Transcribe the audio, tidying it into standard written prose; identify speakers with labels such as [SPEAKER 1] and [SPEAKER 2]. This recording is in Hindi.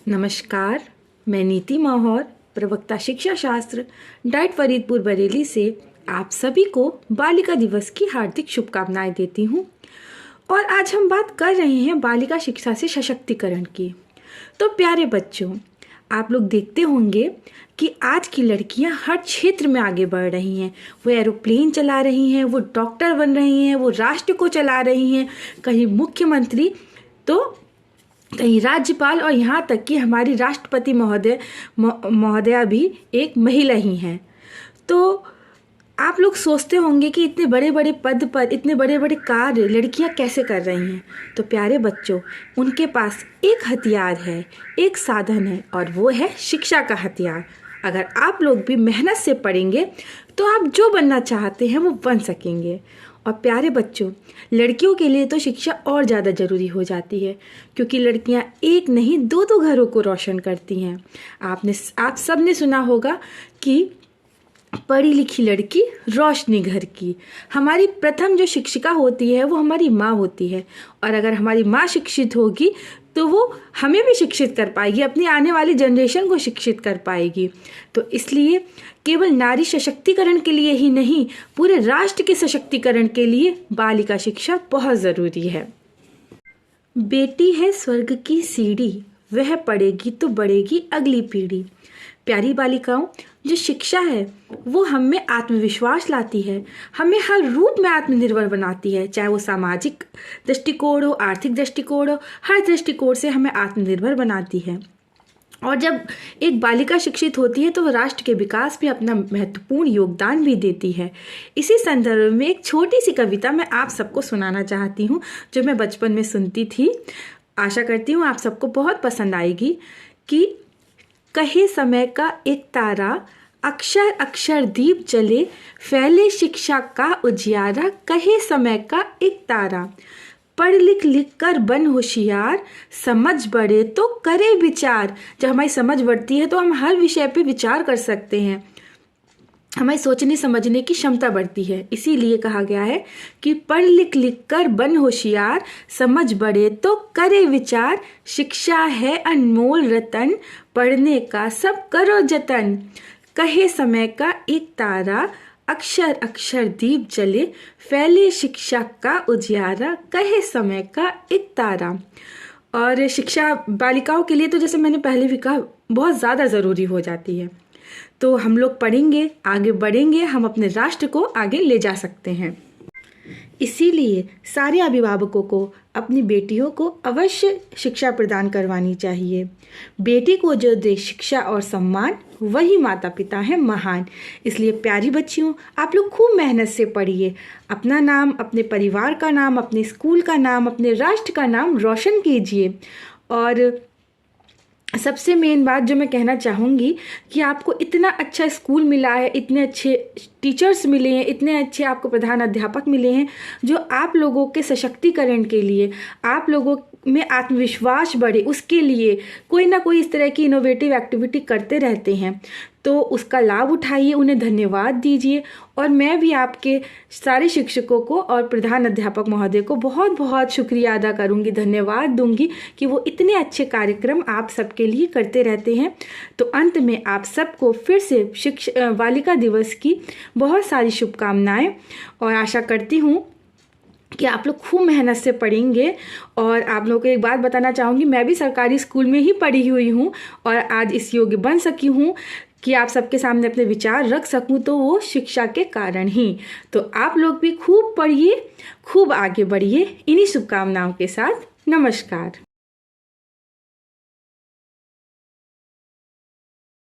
[SPEAKER 1] नमस्कार, मैं नीति माहौर, प्रवक्ता शिक्षा शास्त्र, डाइट फरीदपुर बरेली से आप सभी को बालिका दिवस की हार्दिक शुभकामनाएं देती हूं। और आज हम बात कर रहे हैं बालिका शिक्षा से सशक्तिकरण की। तो प्यारे बच्चों, आप लोग देखते होंगे कि आज की लड़कियां हर क्षेत्र में आगे बढ़ रही हैं। वो एरोप्लेन चला रही हैं, वो डॉक्टर बन रही हैं, वो राष्ट्र को चला रही हैं, कहीं मुख्यमंत्री तो कहीं राज्यपाल, और यहाँ तक कि हमारी राष्ट्रपति महोदया भी एक महिला ही हैं। तो आप लोग सोचते होंगे कि इतने बड़े बड़े पद पर इतने बड़े बड़े कार्य लड़कियाँ कैसे कर रही हैं। तो प्यारे बच्चों, उनके पास एक हथियार है, एक साधन है, और वो है शिक्षा का हथियार। अगर आप लोग भी मेहनत से पढ़ेंगे तो आप जो बनना चाहते हैं वो बन सकेंगे। और प्यारे बच्चों, लड़कियों के लिए तो शिक्षा और ज़्यादा ज़रूरी हो जाती है, क्योंकि लड़कियां एक नहीं दो घरों को रोशन करती हैं। आप सब ने सुना होगा कि पढ़ी लिखी लड़की रोशनी घर की। हमारी प्रथम जो शिक्षिका होती है वो हमारी माँ होती है, और अगर हमारी माँ शिक्षित होगी तो वो हमें भी शिक्षित कर पाएगी, अपनी आने वाली जनरेशन को शिक्षित कर पाएगी। तो इसलिए केवल नारी सशक्तिकरण के लिए ही नहीं, पूरे राष्ट्र के सशक्तिकरण के लिए बालिका शिक्षा बहुत ज़रूरी है। बेटी है स्वर्ग की सीढ़ी, वह पढ़ेगी तो बढ़ेगी अगली पीढ़ी। प्यारी बालिकाओं, जो शिक्षा है वो हमें आत्मविश्वास लाती है, हमें हर रूप में आत्मनिर्भर बनाती है, चाहे वो सामाजिक दृष्टिकोण हो, आर्थिक दृष्टिकोण हो, हर दृष्टिकोण से हमें आत्मनिर्भर बनाती है। और जब एक बालिका शिक्षित होती है तो वह राष्ट्र के विकास में अपना महत्वपूर्ण योगदान भी देती है। इसी संदर्भ में एक छोटी सी कविता मैं आप सबको सुनाना चाहती हूँ, जो मैं बचपन में सुनती थी। आशा करती हूँ आप सबको बहुत पसंद आएगी। कि कहे समय का एक तारा, अक्षर अक्षर दीप जले, फैले शिक्षा का उजियारा। कहे समय का एक तारा, पढ़ लिख कर बन होशियार, समझ बढ़े तो करे विचार। जब हमारी समझ बढ़ती है तो हम हर विषय पे विचार कर सकते हैं, हमारी सोचने समझने की क्षमता बढ़ती है। इसीलिए कहा गया है कि पढ़ लिख कर बन होशियार, समझ बढ़े तो करे विचार। शिक्षा है अनमोल रतन, पढ़ने का सब करो जतन। कहे समय का एक तारा, अक्षर अक्षर दीप जले, फैले शिक्षा का उजियारा। कहे समय का एक तारा। और शिक्षा बालिकाओं के लिए तो जैसे मैंने पहले भी कहा बहुत ज़्यादा ज़रूरी हो जाती है। तो हम लोग पढ़ेंगे, आगे बढ़ेंगे, हम अपने राष्ट्र को आगे ले जा सकते हैं। इसीलिए सारे अभिभावकों को अपनी बेटियों को अवश्य शिक्षा प्रदान करवानी चाहिए। बेटी को जो दे शिक्षा और सम्मान, वही माता पिता है महान। इसलिए प्यारी बच्चियों, आप लोग खूब मेहनत से पढ़िए, अपना नाम, अपने परिवार का नाम, अपने स्कूल का नाम, अपने राष्ट्र का नाम रोशन कीजिए। और सबसे मेन बात जो मैं कहना चाहूँगी कि आपको इतना अच्छा स्कूल मिला है, इतने अच्छे टीचर्स मिले हैं, इतने अच्छे आपको प्रधान अध्यापक मिले हैं, जो आप लोगों के सशक्तिकरण के लिए, आप लोगों में आत्मविश्वास बढ़े, उसके लिए कोई ना कोई इस तरह की इनोवेटिव एक्टिविटी करते रहते हैं। तो उसका लाभ उठाइए, उन्हें धन्यवाद दीजिए। और मैं भी आपके सारे शिक्षकों को और प्रधान अध्यापक महोदय को बहुत बहुत शुक्रिया अदा करूंगी, धन्यवाद दूंगी कि वो इतने अच्छे कार्यक्रम आप सबके लिए करते रहते हैं। तो अंत में आप सबको फिर से बालिका दिवस की बहुत सारी शुभकामनाएं, और आशा करती हूँ कि आप लोग खूब मेहनत से पढ़ेंगे। और आप लोगों को एक बात बताना चाहूँगी, मैं भी सरकारी स्कूल में ही पढ़ी हुई हूँ और आज इस योग्य बन सकी हूँ कि आप सबके सामने अपने विचार रख सकूं, तो वो शिक्षा के कारण ही। तो आप लोग भी खूब पढ़िए, खूब आगे बढ़िए। इन्हीं शुभकामनाओं के साथ नमस्कार।